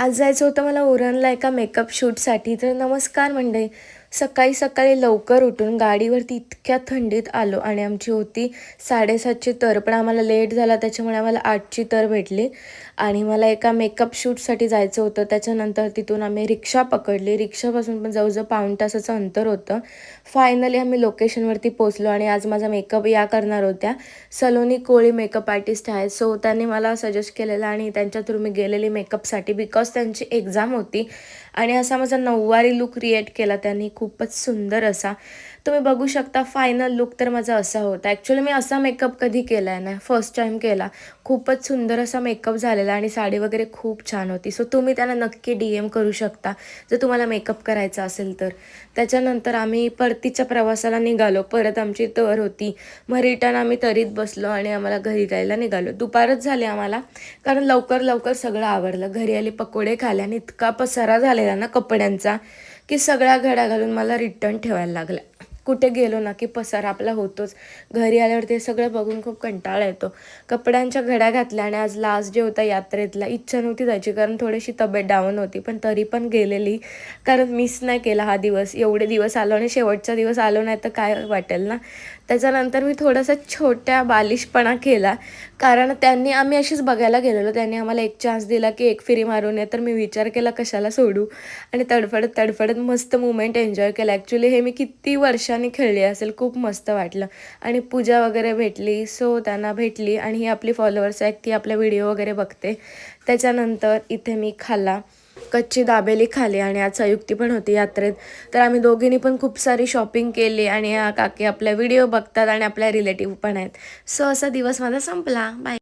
आज जायचं होतं मला उरणला एका मेकअप शूटसाठी. तर नमस्कार मंडळी. सकाळी सकाळी लवकर उठून गाडीवरती इतक्या थंडीत आलो आणि आमची होती 7:30ची तर, पण आम्हाला लेट झाला त्याच्यामुळे आम्हाला 8ची तर भेटली. आणि मला एका मेकअप शूटसाठी जायचं होतं. त्याच्यानंतर तिथून आम्ही रिक्षा पकडली. रिक्षापासून पण जवळजवळ पाऊण तासाचं अंतर होतं. फायनली आम्ही लोकेशनवरती पोचलो आणि आज माझा मेकअप या करणार होत्या. सलोनी कोळी मेकअप आर्टिस्ट आहेत. सो त्यांनी मला सजेस्ट केलेलं आणि त्यांच्या थ्रू मी गेलेली मेकअपसाठी, बिकॉज त्यांची एक्झाम होती. आणि असा माझा नऊवारी लुक क्रिएट केला त्यांनी, खूपच सुंदर असा. तुम्ही बघू शकता फायनल लुक तर माझा असा होता. ॲक्च्युली मी असा मेकअप कधी केला आहे ना, फर्स्ट टाईम केला. खूपच सुंदर असा मेकअप झालेला आणि साडी वगैरे खूप छान होती. सो तुम्ही त्यांना नक्की DM करू शकता जर तुम्हाला मेकअप करायचा असेल तर. त्याच्यानंतर आम्ही परतीच्या प्रवासाला निघालो. परत आमची तर होती. मग रिटर्न आम्ही तरीत बसलो आणि आम्हाला घरी जायला निघालो. दुपारच झाली आम्हाला, कारण लवकर लवकर सगळं आवरलं. घरी आले, पकोडे खाले आणि इतका पसारा झालेला ना कपड्यांचा की सगळ्या घड्या घालून मला रिटर्न ठेवायला लागला. कुठे गेलो ना की पसारा आपला होतोच. घरी आल्यावर ते सगळं बघून खूप कंटाळा येतो. कपड्यांच्या घड्या घातल्या आणि आज लास्ट डे होता यात्रेतला. इच्छा नव्हती जायची कारण थोडीशी तब्येत डाऊन होती, पण तरी पण गेलेली. कारण मिस नाही केला हा दिवस. एवढे दिवस आलो आणि शेवटचा दिवस आलो नाही तर काय वाटेल ना. त्याच्यानंतर मी थोडासा छोट्या बालिशपणा केला, कारण आम्ही अशीच बघायला गेलेलो. त्यांनी आम्हाला एक चान्स दिला की एक फेरी मारून ये, तर मी विचार केला कशाला सोडू, आणि तडफडत तडफडत मस्त मुमेंट एन्जॉय केला. ॲक्च्युली हे मी किती वर्षांनी खेळली असेल, खूप मस्त वाटलं. आणि पूजा वगैरे भेटली, सो त्यांना भेटली आणि ही आपली फॉलोअर्स आहेत, ती आपला व्हिडिओ वगैरे बघते. त्याच्यानंतर इथे मी खाल्ला, कच्ची दाबेली खाली आणि आज संयुक्ती पण होती यात्रेत. तर आम्ही दोघींनी पण खूप सारी शॉपिंग केली आणि काकी आपल्या व्हिडिओ बघतात आणि आपल्या रिलेटिव्ह पण आहेत. सो असा दिवस माझा संपला. बाय.